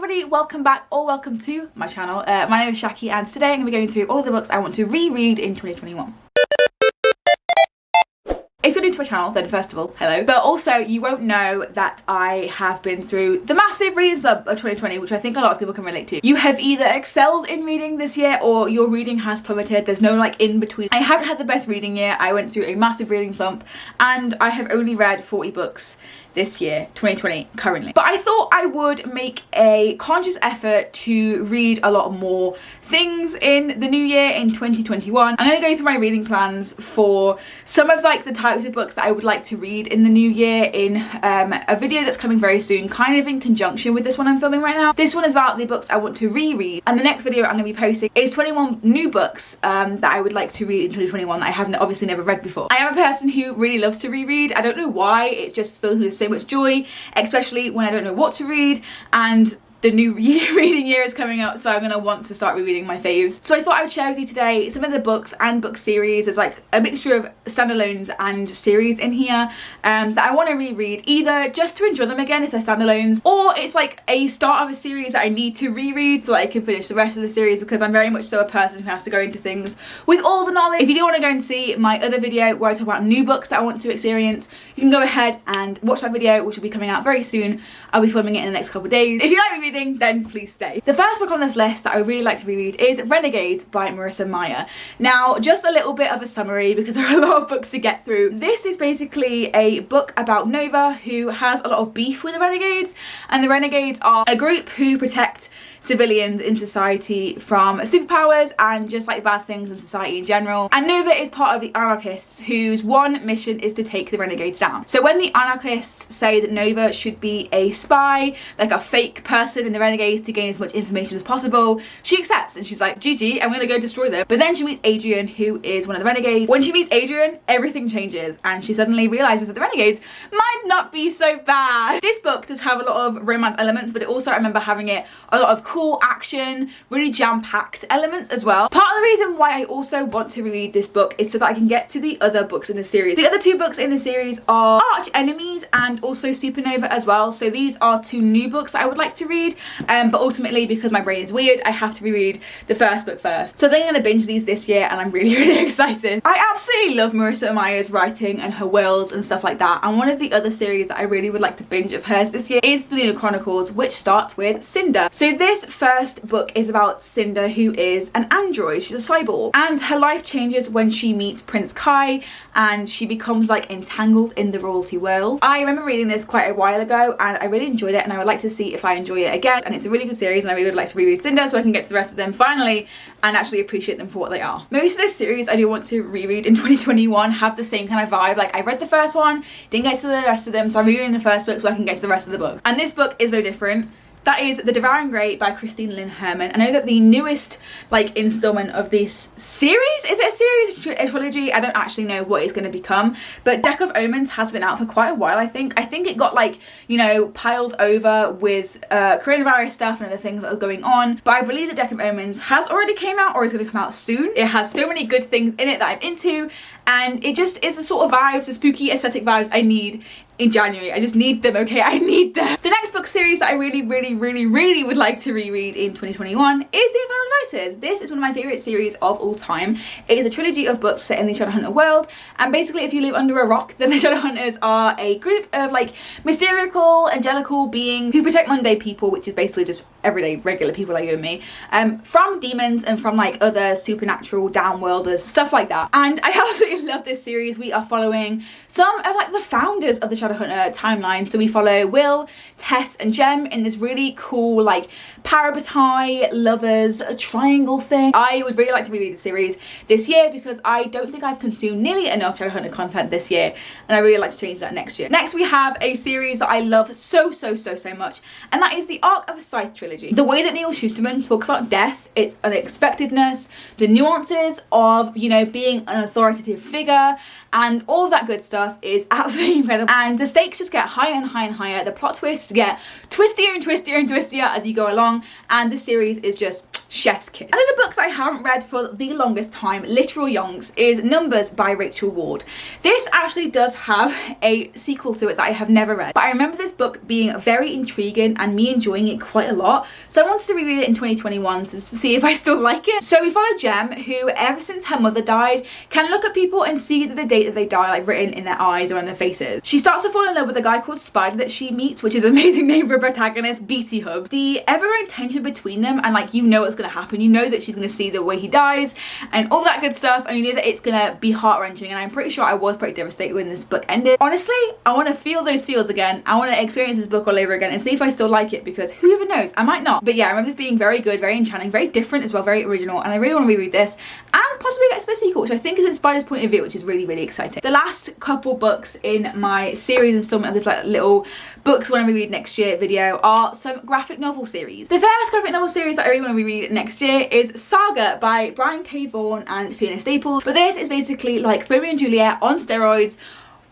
everybody, welcome back or welcome to my channel. My name is Shaki and today I'm going to be going through all the books I want to reread in 2021. If you're new to my channel, then first of all, hello. But also, you won't know that I have been through the massive reading slump of 2020, which I think a lot of people can relate to. You have either excelled in reading this year or your reading has plummeted. There's no like in between. I haven't had the best reading year. I went through a massive reading slump and I have only read 40 books this year, 2020, currently. But I thought I would make a conscious effort to read a lot more things in the new year in 2021. I'm gonna go through my reading plans for some of like the types of books that I would like to read in the new year in a video that's coming very soon, kind of in conjunction with this one I'm filming right now. This one is about the books I want to reread, and the next video I'm gonna be posting is 21 new books that I would like to read in 2021 that I haven't obviously never read before. I am a person who really loves to reread. I don't know why, it just fills me with so much joy, especially when I don't know what to read and the new reading year is coming up, so I'm gonna want to start rereading my faves. So I thought I would share with you today some of the books and book series. There's like a mixture of standalones and series in here that I want to reread, either just to enjoy them again if they're standalones, or it's like a start of a series that I need to reread so that I can finish the rest of the series, because I'm very much so a person who has to go into things with all the knowledge. If you do want to go and see my other video where I talk about new books that I want to experience, you can go ahead and watch that video, which will be coming out very soon. I'll be filming it in the next couple of days. If you like rereading, then please stay. The first book on this list that I would really like to reread is Renegades by Marissa Meyer. Now, just a little bit of a summary because there are a lot of books to get through. This is basically a book about Nova, who has a lot of beef with the Renegades, and the Renegades are a group who protect civilians in society from superpowers and just like bad things in society in general. And Nova is part of the anarchists whose one mission is to take the Renegades down. So when the anarchists say that Nova should be a spy, like a fake person in the Renegades to gain as much information as possible, she accepts and she's like, GG, I'm gonna go destroy them. But then she meets Adrian, who is one of the Renegades. When she meets Adrian, everything changes and she suddenly realizes that the Renegades might not be so bad. This book does have a lot of romance elements, but it also, I remember having it a lot of cool action, really jam-packed elements as well. Part of the reason why I also want to reread this book is so that I can get to the other books in the series. The other two books in the series are Arch Enemies and also Supernova as well. So these are two new books that I would like to read, but ultimately because my brain is weird, I have to reread the first book first. So I think I'm gonna binge these this year and I'm really excited. I absolutely love Marissa Meyer's writing and her worlds and stuff like that, and one of the other series that I really would like to binge of hers this year is the Lunar Chronicles, which starts with Cinder. So this first book is about Cinder, who is an android. She's a cyborg, and her life changes when she meets Prince Kai and she becomes like entangled in the royalty world. I remember reading this quite a while ago and I really enjoyed it, and I would like to see if I enjoy it again, and it's a really good series and I really would like to reread Cinder so I can get to the rest of them finally and actually appreciate them for what they are. Most of this series I do want to reread in 2021 have the same kind of vibe. Like I read the first one, didn't get to the rest of them, so I'm rereading the first book so I can get to the rest of the book. And this book is no different. That is The Devouring Grey by Christine Lynn Herman. I know that the newest like installment of this series, is it a series, a trilogy? I don't actually know what it's going to become, but Deck of Omens has been out for quite a while, I think. I think it got like, you know, piled over with coronavirus stuff and other things that are going on, but I believe that Deck of Omens has already came out or is going to come out soon. It has so many good things in it that I'm into, and it just is the sort of vibes, the spooky aesthetic vibes I need in January. I just need them, okay? I need them. The next book series that I really would like to reread in 2021 is The Infernal Devices. This is one of my favourite series of all time. It is a trilogy of books set in the Shadowhunter world, and basically if you live under a rock, then the Shadowhunters are a group of like mystical, angelical beings who protect mundane people, which is basically just everyday regular people like you and me, from demons and from like other supernatural downworlders, stuff like that. And I absolutely love this series. We are following some of like the founders of the Shadowhunter timeline. So we follow Will, Tess and Jem in this really cool like parabatai lovers triangle thing. I would really like to reread the series this year because I don't think I've consumed nearly enough Shadowhunter content this year, and I really like to change that next year. Next we have a series that I love so much, and that is the Arc of Scythe trilogy. The way that Neil Schusterman talks about death, its unexpectedness, the nuances of, you know, being an authoritative figure and all of that good stuff is absolutely incredible. And the stakes just get higher and higher and higher. The plot twists get twistier and twistier and twistier as you go along, and the series is just chef's kiss. Another book that I haven't read for the longest time, literal yonks, is Numbers by Rachel Ward. This actually does have a sequel to it that I have never read, but I remember this book being very intriguing and me enjoying it quite a lot, so I wanted to reread it in 2021 to see if I still like it. So we follow Jem, who ever since her mother died can look at people and see the date that they die like written in their eyes or on their faces. She starts to fall in love with a guy called Spider that she meets, which is an amazing name for a protagonist, BT Hub. The ever-growing tension between them, and like you know what's going to happen, you know that she's going to see the way he dies and all that good stuff, and you know that it's going to be heart-wrenching, and I'm pretty sure I was pretty devastated when this book ended. Honestly, I want to feel those feels again. I want to experience this book all over again and see if I still like it, because who even knows, I might not. But yeah, I remember this being very good, very enchanting, very different as well, very original, and I really want to reread this and possibly get to the sequel, which I think is in Spider's point of view, which is really, really exciting. The last couple books in my series installment of this like little books when I reread next year video are some graphic novel series. The first graphic novel series that I really want to reread next year is Saga by Brian K. Vaughan and Fiona Staples, but this is basically like Romeo and Juliet on steroids,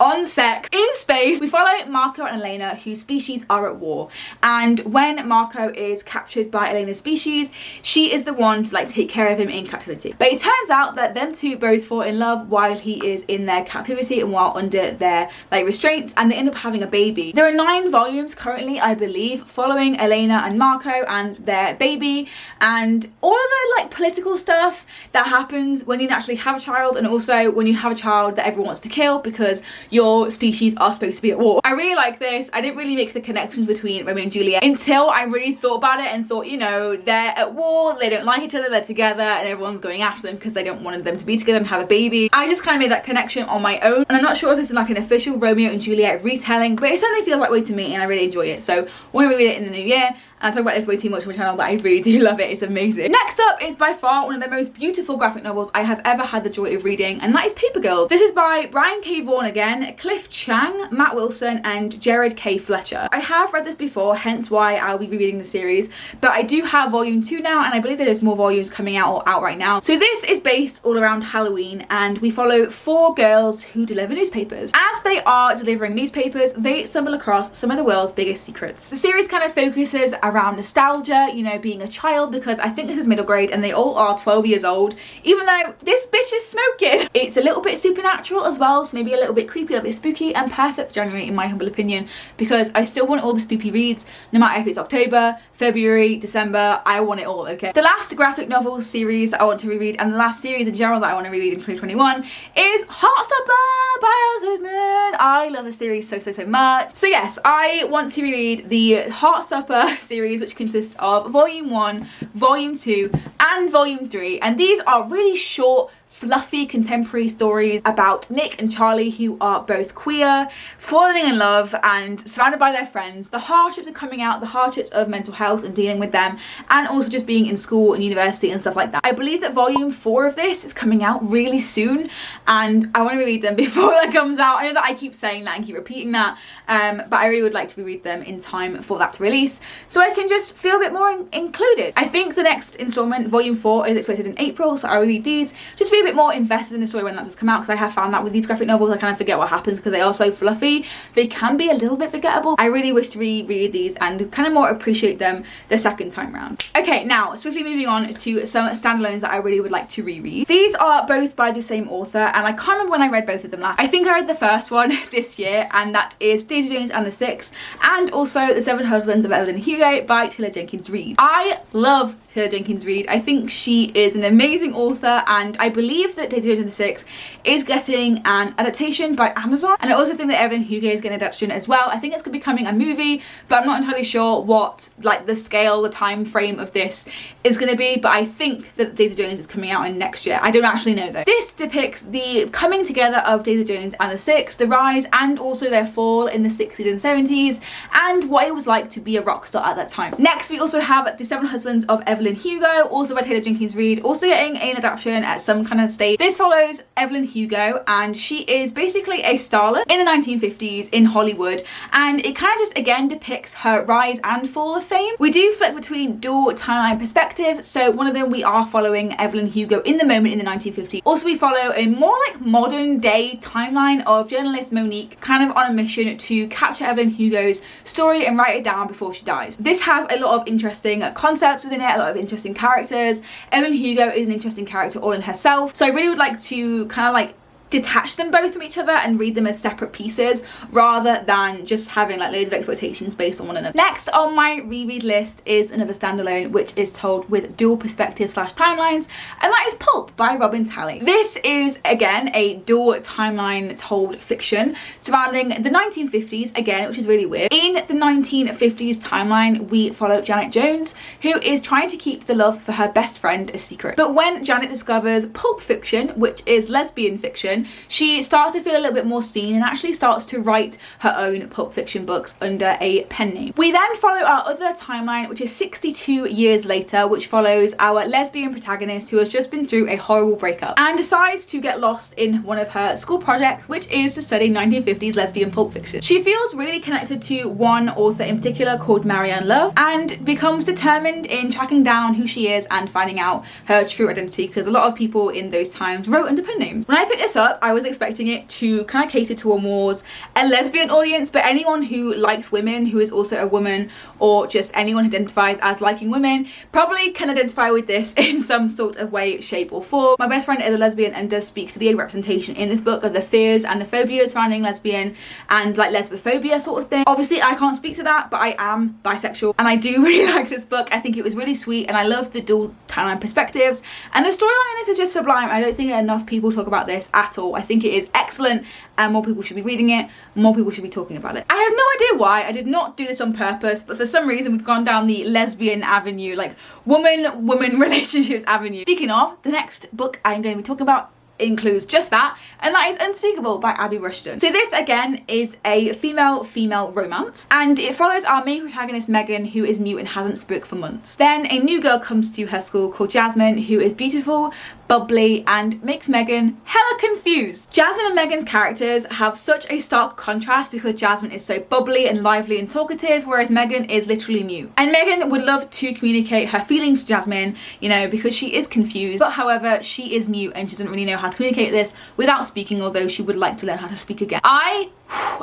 on sex, in space. We follow Marco and Elena, whose species are at war, and when Marco is captured by Elena's species, she is the one to like take care of him in captivity. But it turns out that them two both fall in love while he is in their captivity and while under their like restraints, and they end up having a baby. There are 9 volumes currently, I believe, following Elena and Marco and their baby, and all of the like political stuff that happens when you naturally have a child, and also when you have a child that everyone wants to kill because your species are supposed to be at war. I really like this. I didn't really make the connections between Romeo and Juliet until I really thought about it and thought, you know, they're at war, they don't like each other, they're together, and everyone's going after them because they don't want them to be together and have a baby. I just kind of made that connection on my own, and I'm not sure if this is like an official Romeo and Juliet retelling, but it certainly feels that way to me and I really enjoy it. So I want to reread it in the new year. I talk about this way too much on my channel, but I really do love it. It's amazing. Next up is by far one of the most beautiful graphic novels I have ever had the joy of reading, and that is Paper Girls. This is by Brian K. Vaughan again, Cliff Chang, Matt Wilson, and Jared K. Fletcher. I have read this before, hence why I'll be rereading the series, but I do have volume 2 now, and I believe there's more volumes coming out or out right now. So this is based all around Halloween, and we follow 4 girls who deliver newspapers. As they are delivering newspapers, they stumble across some of the world's biggest secrets. The series kind of focuses around nostalgia, you know, being a child, because I think this is middle grade and they all are 12 years old, even though this bitch is smoking. It's a little bit supernatural as well, so maybe a little bit creepy, a little bit spooky, and perfect for January in my humble opinion, because I still want all the spooky reads, no matter if it's October, February, December, I want it all, okay? The last graphic novel series that I want to reread, and the last series in general that I want to reread in 2021 is Heartstopper by Alice Moon. I love this series so much. So yes, I want to reread the Heartstopper series, which consists of volume 1, volume 2, and volume 3, and these are really short, fluffy contemporary stories about Nick and Charlie, who are both queer, falling in love and surrounded by their friends, the hardships of coming out, the hardships of mental health and dealing with them, and also just being in school and university and stuff like that. I believe that volume 4 of this is coming out really soon, and I want to reread them before that comes out. I know that I keep saying that and keep repeating that, but I really would like to reread them in time for that to release, so I can just feel a bit more included. I think the next installment, volume 4, is expected in April, so I'll read these just to be a bit more invested in the story when that does come out, because I have found that with these graphic novels I kind of forget what happens because they are so fluffy. They can be a little bit forgettable. I really wish to reread these and kind of more appreciate them the second time round. Okay, now swiftly moving on to some standalones that I really would like to reread. These are both by the same author, and I can't remember when I read both of them last. I think I read the first one this year, and that is Daisy Jones and the Six, and also The Seven Husbands of Evelyn Hugo by Taylor Jenkins Reid. I love Taylor Jenkins Reid. I think she is an amazing author, and I believe that Daisy Jones and the Six is getting an adaptation by Amazon, and I also think that Evelyn Hugo is getting an adaptation as well. I think it's becoming a movie, but I'm not entirely sure what like the scale, the time frame of this is going to be, but I think that Daisy Jones is coming out in next year. I don't actually know though. This depicts the coming together of Daisy Jones and the Six, the rise and also their fall in the 60s and 70s, and what it was like to be a rock star at that time. Next, we also have The Seven Husbands of Evelyn Hugo, also by Taylor Jenkins Reid, also getting an adaptation at some kind of state. This follows Evelyn Hugo, and she is basically a starlet in the 1950s in Hollywood, and it kind of just again depicts her rise and fall of fame. We do flip between dual timeline perspectives, so one of them we are following Evelyn Hugo in the moment in the 1950s. Also, we follow a more like modern day timeline of journalist Monique kind of on a mission to capture Evelyn Hugo's story and write it down before she dies. This has a lot of interesting concepts within it, a lot of interesting characters. Evelyn Hugo is an interesting character all in herself, so I really would like to kind of like detach them both from each other and read them as separate pieces rather than just having like loads of expectations based on one another. Next on my reread list is another standalone which is told with dual perspective / timelines, and that is Pulp by Robin Talley. This is again a dual timeline told fiction surrounding the 1950s again, which is really weird. In the 1950s timeline we follow Janet Jones, who is trying to keep the love for her best friend a secret. But when Janet discovers pulp fiction, which is lesbian fiction, she starts to feel a little bit more seen and actually starts to write her own pulp fiction books under a pen name. We then follow our other timeline, which is 62 years later, which follows our lesbian protagonist who has just been through a horrible breakup and decides to get lost in one of her school projects, which is to study 1950s lesbian pulp fiction. She feels really connected to one author in particular called Marianne Love and becomes determined in tracking down who she is and finding out her true identity, because a lot of people in those times wrote under pen names. When I picked this up, I was expecting it to kind of cater to a lesbian audience, but anyone who likes women, who is also a woman, or just anyone who identifies as liking women probably can identify with this in some sort of way, shape or form. My best friend is a lesbian and does speak to the representation in this book of the fears and the phobias surrounding lesbian and like lesbophobia sort of thing. Obviously I can't speak to that, but I am bisexual and I do really like this book. I think it was really sweet and I love the dual timeline perspectives, and the storyline in this is just sublime. I don't think enough people talk about this at all. I think it is excellent and more people should be reading it, more people should be talking about it. I have no idea why. I did not do this on purpose, but for some reason we've gone down the lesbian avenue, like woman relationships avenue. Speaking of, the next book I'm going to be talking about includes just that, and that is Unspeakable by Abby Rushton. So this again is a female romance, and it follows our main protagonist Megan, who is mute and hasn't spoke for months. Then a new girl comes to her school called Jasmine, who is beautiful, bubbly, and makes Megan hella confused. Jasmine and Megan's characters have such a stark contrast because Jasmine is so bubbly and lively and talkative, whereas Megan is literally mute. And Megan would love to communicate her feelings to Jasmine, you know, because she is confused, but however she is mute and she doesn't really know how to communicate this without speaking, although she would like to learn how to speak again. I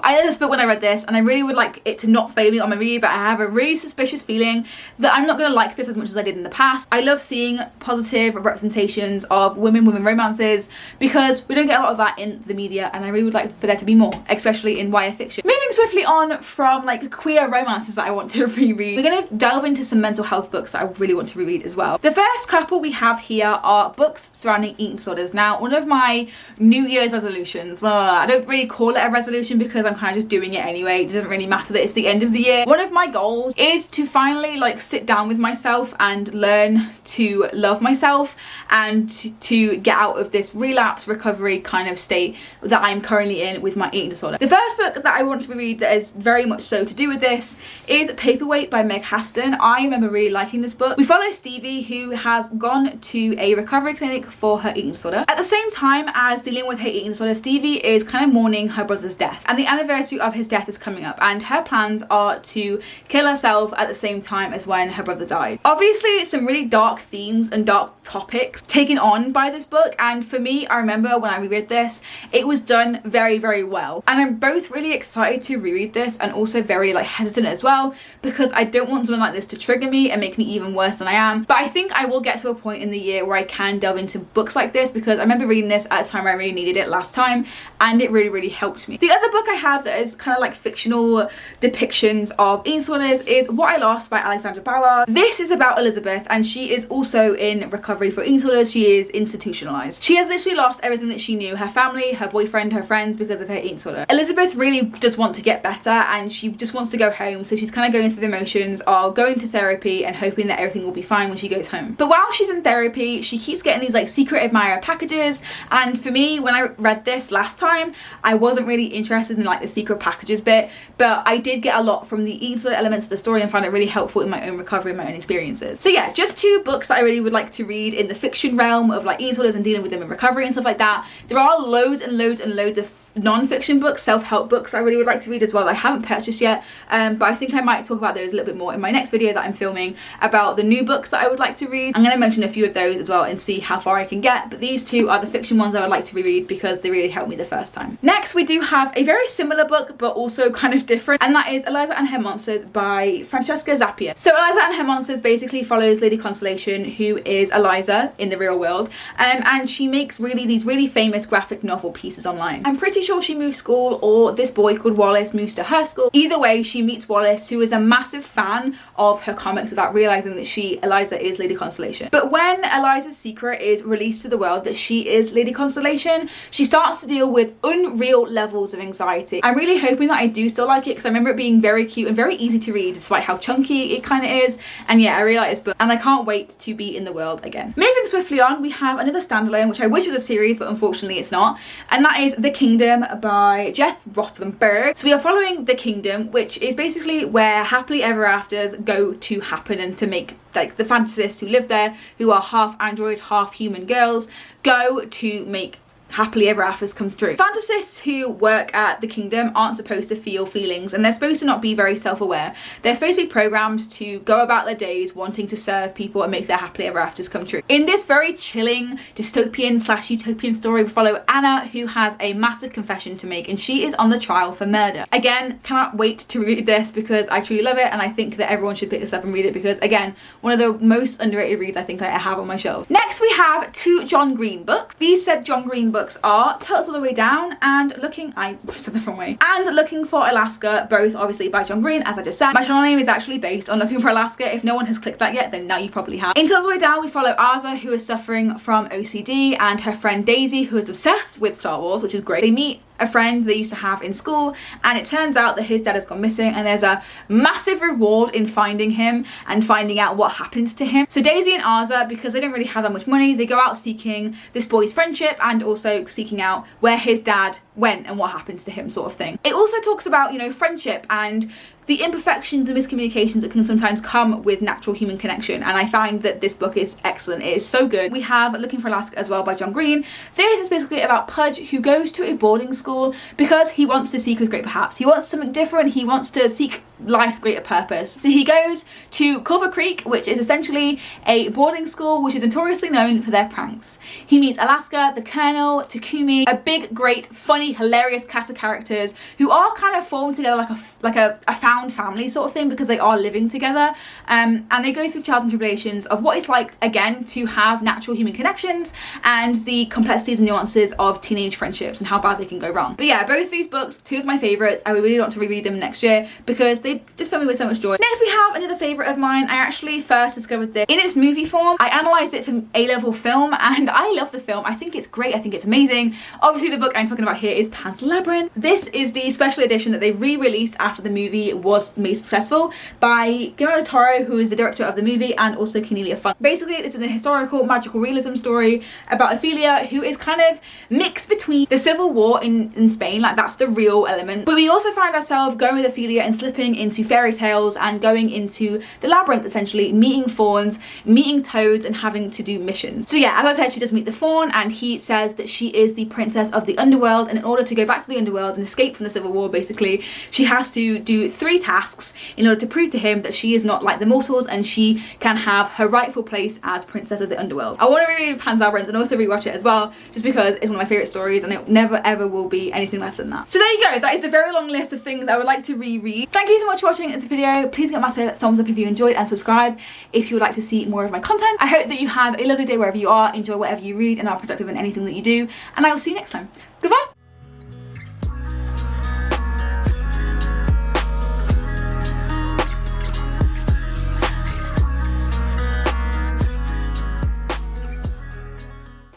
read this book when I read this, and I really would like it to not fail me on my read, but I have a really suspicious feeling that I'm not going to like this as much as I did in the past. I love seeing positive representations of women romances because we don't get a lot of that in the media, and I really would like for there to be more, especially in YA fiction. Moving swiftly on from like queer romances that I want to reread, we're going to delve into some mental health books that I really want to reread as well. The first couple we have here are books surrounding eating disorders. Now, one of my New Year's resolutions, well, I don't really call it a resolution because I'm kind of just doing it anyway. It doesn't really matter that it's the end of the year. One of my goals is to finally like sit down with myself and learn to love myself and to get out of this relapse recovery kind of state that I'm currently in with my eating disorder. The first book that I want to read that is very much so to do with this is Paperweight by Meg Haston. I remember really liking this book. We follow Stevie, who has gone to a recovery clinic for her eating disorder. At the same time as dealing with her eating disorder, Stevie is kind of mourning her brother's death, and the anniversary of his death is coming up, and her plans are to kill herself at the same time as when her brother died. Obviously some really dark themes and dark topics taken on by this book, and for me, I remember when I reread this, it was done very well, and I'm both really excited to reread this and also very like hesitant as well, because I don't want something like this to trigger me and make me even worse than I am. But I think I will get to a point in the year where I can delve into books like this, because I remember reading this at a time where I really needed it last time, and it really helped me. The other book I have that is kind of like fictional depictions of eating disorders is What I Lost by Alexandra Ballard. This is about Elizabeth, and she is also in recovery for eating disorders. She is institutionalized. She has literally lost everything that she knew, her family, her boyfriend, her friends, because of her eating disorder. Elizabeth really does want to get better, and she just wants to go home, so she's kind of going through the motions of going to therapy and hoping that everything will be fine when she goes home. But while she's in therapy, she keeps getting these like secret admirer packages, and for me, when I read this last time, I wasn't really interested interested in like the secret packages bit, but I did get a lot from the eating disorder elements of the story and found it really helpful in my own recovery and my own experiences. So yeah, just 2 books that I really would like to read in the fiction realm of like eating disorders and dealing with them in recovery and stuff like that. There are loads and loads and loads of non-fiction books, self-help books I really would like to read as well that I haven't purchased yet, but I think I might talk about those a little bit more in my next video that I'm filming about the new books that I would like to read. I'm going to mention a few of those as well and see how far I can get, but these 2 are the fiction ones I would like to reread because they really helped me the first time. Next we do have a very similar book but also kind of different, and that is Eliza and Her Monsters by Francesca Zappia. So Eliza and Her Monsters basically follows Lady Constellation, who is Eliza in the real world, and she makes these really famous graphic novel pieces online. I'm pretty sure she moves school, or this boy called Wallace moves to her school. Either way, she meets Wallace, who is a massive fan of her comics without realizing that Eliza is Lady Constellation. But when Eliza's secret is released to the world that she is Lady Constellation, she starts to deal with unreal levels of anxiety. I'm really hoping that I do still like it because I remember it being very cute and very easy to read despite how chunky it kind of is. And yeah, I really like this book and I can't wait to be in the world again. Moving swiftly on, we have another standalone, which I wish was a series, but unfortunately it's not. And that is The Kingdom by Jeff Rothenberg. So we are following The Kingdom, which is basically where happily ever afters go to happen, and to make like the fantasists who live there, who are half android, half human girls, go to make happily ever afters come true. Fantasists who work at the kingdom aren't supposed to feel feelings, and they're supposed to not be very self-aware. They're supposed to be programmed to go about their days wanting to serve people and make their happily ever afters come true. In this very chilling dystopian / utopian story, we follow Anna, who has a massive confession to make, and she is on the trial for murder. Again, cannot wait to read this because I truly love it, and I think that everyone should pick this up and read it because, again, one of the most underrated reads I think I have on my shelves. Next we have 2 John Green books. These said John Green books are Turtles All the Way Down and I said the wrong way, and Looking for Alaska, both obviously by John Green, as I just said. My channel name is actually based on Looking for Alaska. If no one has clicked that yet, then now you probably have. In Turtles All the Way Down, we follow Aza, who is suffering from OCD, and her friend Daisy, who is obsessed with Star Wars, which is great. They meet a friend they used to have in school, and it turns out that his dad has gone missing, and there's a massive reward in finding him and finding out what happened to him. So Daisy and Aza, because they don't really have that much money, they go out seeking this boy's friendship and also seeking out where his dad went and what happens to him, sort of thing. It also talks about, you know, friendship and the imperfections and miscommunications that can sometimes come with natural human connection, and I find that this book is excellent. It is so good. We have Looking for Alaska as well by John Green. This is basically about Pudge, who goes to a boarding school because he wants to seek his great perhaps. He wants something different. He wants to seek life's greater purpose. So he goes to Culver Creek, which is essentially a boarding school which is notoriously known for their pranks. He meets Alaska, the Colonel, Takumi, a big, great, funny, hilarious cast of characters who are kind of formed together like a found family sort of thing because they are living together, and they go through trials and tribulations of what it's like, again, to have natural human connections and the complexities and nuances of teenage friendships and how bad they can go wrong. But yeah, both these books, 2 of my favourites. I would really want to reread them next year because they just fill me with so much joy. Next we have another favourite of mine. I actually first discovered this in its movie form. I analysed it from A-level film and I love the film. I think it's great. I think it's amazing. Obviously the book I'm talking about here is Pan's Labyrinth. This is the special edition that they re-released after the movie was made successful by Guillermo del Toro, who is the director of the movie, and also Cornelia Funke. Basically it's a historical magical realism story about Ophelia, who is kind of mixed between the Civil War in Spain, like that's the real element, but we also find ourselves going with Ophelia and slipping into fairy tales and going into the labyrinth, essentially meeting fauns, meeting toads, and having to do missions. So yeah, as I said, she does meet the faun, and he says that she is the princess of the underworld, and in order to go back to the underworld and escape from the Civil War, basically she has to do 3 tasks in order to prove to him that she is not like the mortals and she can have her rightful place as princess of the underworld. I want to reread Pan's Labyrinth and also rewatch it as well, just because it's one of my favourite stories and it never ever will be anything less than that. So there you go, that is a very long list of things I would like to reread. Thank you so much for watching this video. Please give a massive thumbs up if you enjoyed, and subscribe if you would like to see more of my content. I hope that you have a lovely day wherever you are, enjoy whatever you read, and are productive in anything that you do, and I will see you next time. Goodbye!